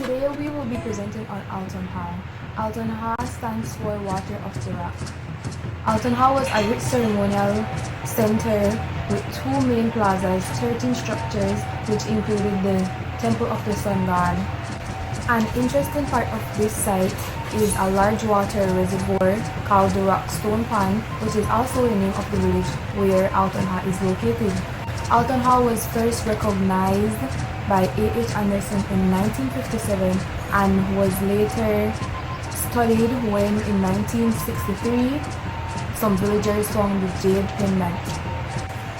Today we will be presenting on Altun Ha. Altun Ha stands for Water of the Rock. Altun Ha was a rich ceremonial center with two main plazas, 13 structures, which included the Temple of the Sun God. An interesting part of this site is a large water reservoir called the Rock Stone Pond, which is also the name of the village where Altun Ha is located. Altun Ha was first recognized by A.H. Anderson in 1957 and was later studied when in 1963 some villagers found the jade pendant.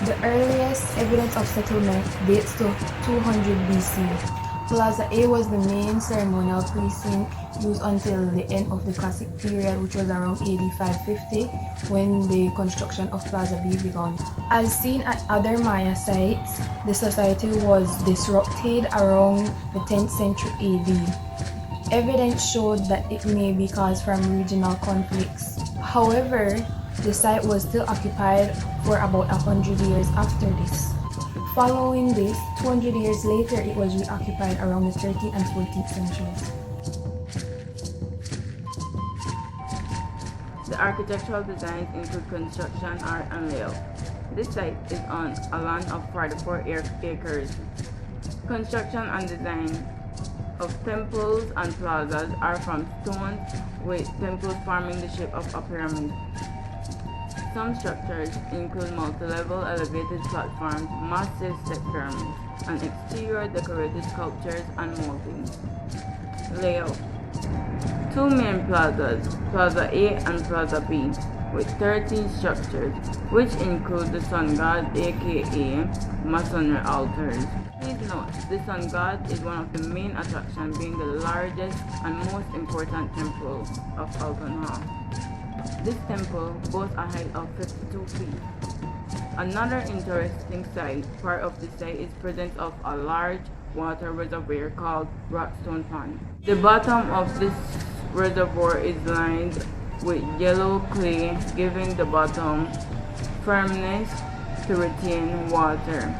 The earliest evidence of settlement dates to 200 BC. Plaza A was the main ceremonial precinct used until the end of the Classic period, which was around AD 550 when the construction of Plaza B began. As seen at other Maya sites, the society was disrupted around the 10th century AD. Evidence showed that it may be caused from regional conflicts. However, the site was still occupied for about 100 years after this. Following this, 200 years later, it was reoccupied around the 13th and 14th centuries. The architectural designs include construction, art, and layout. This site is on a land of 44 acres. Construction and design of temples and plazas are from stone, with temples forming the shape of a pyramid. Some structures include multi-level elevated platforms, massive step pyramids, and exterior decorated sculptures and moldings. Layout: two main plazas, Plaza A and Plaza B, with 13 structures, which include the Sun God, aka Masonry altars. Please note, the Sun God is one of the main attractions, being the largest and most important temple of Altun Ha. This temple boasts a height of 52 feet. Another interesting part of the site is presence of a large water reservoir called Rockstone Pond. The bottom of this reservoir is lined with yellow clay, giving the bottom firmness to retain water.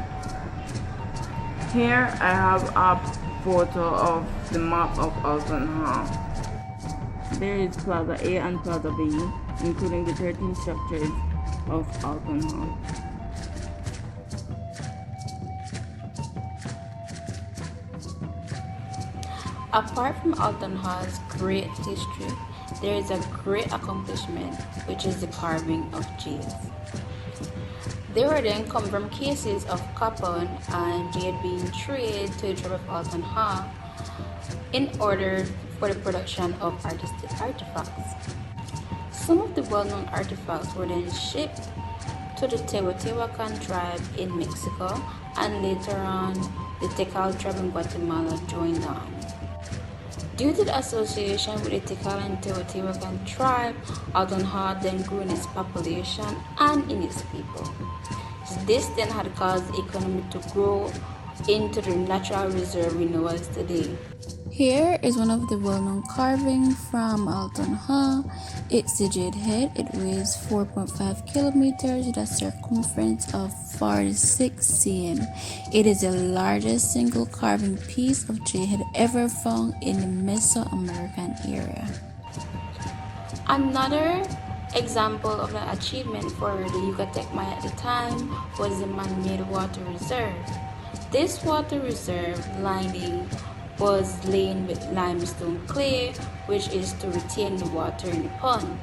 Here I have a photo of the map of Altun Ha. There is Plaza A and Plaza B, including the 13 structures of Altun Ha. Apart from Altun Ha's great history, there is a great accomplishment, which is the carving of jade. They were then come from cases of copper and jade being traded to the tribe of Altun Ha in order for the production of artistic artifacts. Some of the well-known artifacts were then shipped to the Teotihuacan tribe in Mexico, and later on the Tecal tribe in Guatemala joined on. Due to the association with the Tecal and Teotihuacan tribe, Altun Ha then grew in its population and in its people. This then had caused the economy to grow into the natural reserve we know as today. Here is one of the well-known carvings from Altun Ha. It's the jade head. It weighs 4.5 kilometers with a circumference of 46 cm. It is the largest single carving piece of jade head ever found in the Mesoamerican area. Another example of an achievement for the Yucatec Maya at the time was the man-made water reserve. This water reserve lining was laid with limestone clay, which is to retain the water in the pond.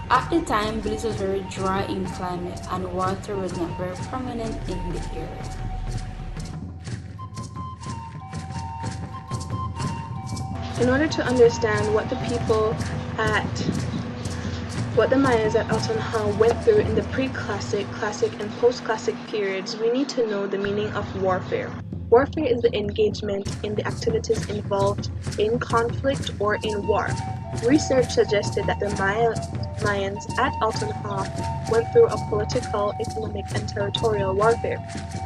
At the time, Belize was very dry in climate and water was not very prominent in the area. In order to understand what the Mayas at Altun Ha went through in the pre-classic, classic, and post-classic periods, we need to know the meaning of warfare. Warfare is the engagement in the activities involved in conflict or in war. Research suggested that the Mayans at Altun Ha went through a political, economic, and territorial warfare.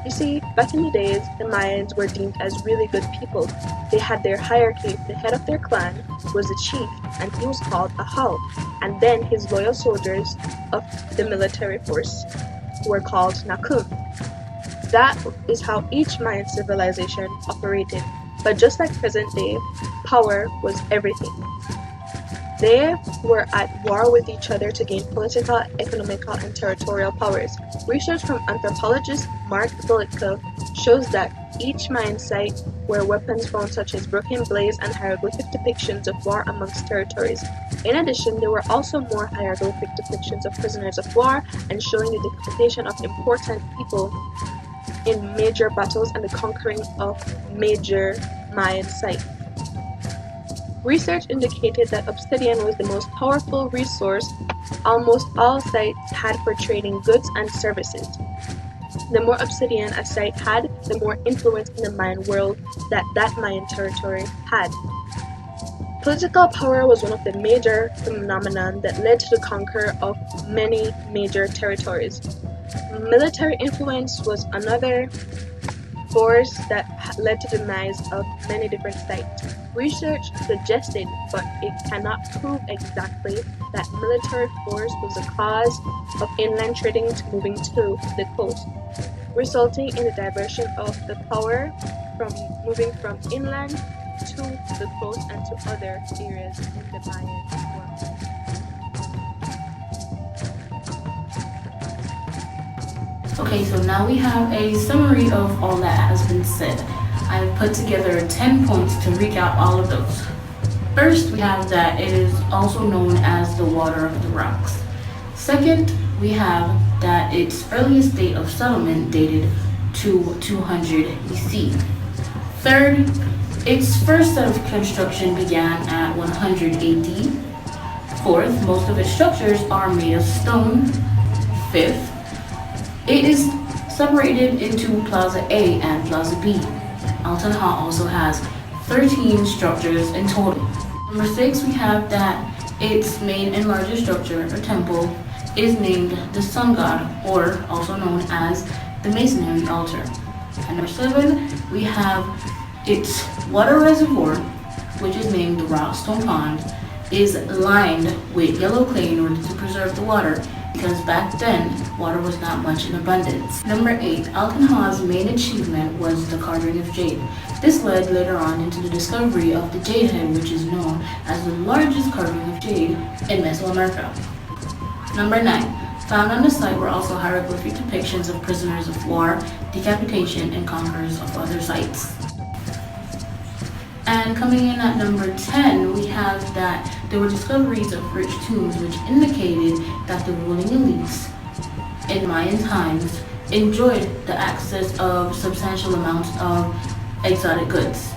You see, back in the days, the Mayans were deemed as really good people. They had their hierarchy. The head of their clan was a chief, and he was called a hal, and then his loyal soldiers of the military force were called nakun. That is how each Mayan civilization operated. But just like present day, power was everything. They were at war with each other to gain political, economical, and territorial powers. Research from anthropologist Mark Zolitka shows that each mine site were weapons found such as broken blades and hieroglyphic depictions of war amongst territories. In addition, there were also more hieroglyphic depictions of prisoners of war and showing the decapitation of important people in major battles and the conquering of major Mayan sites. Research indicated that obsidian was the most powerful resource almost all sites had for trading goods and services. The more obsidian a site had, the more influence in the Mayan world that Mayan territory had. Political power was one of the major phenomena that led to the conquer of many major territories. Military influence was another force that led to the demise of many different sites. Research suggested, but it cannot prove exactly, that military force was the cause of inland trading to moving to the coast, resulting in the diversion of the power from moving from inland to the coast and to other areas in the Mayan world. Okay, so now we have a summary of all that has been said. I've put together 10 points to recap all of those. First, we have that it is also known as the water of the rocks. Second, we have that its earliest date of settlement dated to 200 BC. Third, its first set of construction began at 100 AD. Fourth, most of its structures are made of stone. Fifth, it is separated into Plaza A and Plaza B. Altun Ha also has 13 structures in total. Number 6, we have that its main and largest structure, or temple, is named the sun god, or also known as the masonry altar. And number 7, we have its water reservoir, which is named the Rockstone Pond, is lined with yellow clay in order to preserve the water, because back then, water was not much in abundance. Number 8, Altun Ha's main achievement was the carving of jade. This led later on into the discovery of the jade head, which is known as the largest carving of jade in Mesoamerica. Number 9, found on the site were also hieroglyphic depictions of prisoners of war, decapitation, and conquerors of other sites. And coming in at number 10, we have that there were discoveries of rich tombs which indicated that the ruling elites in Mayan times enjoyed the access of substantial amounts of exotic goods.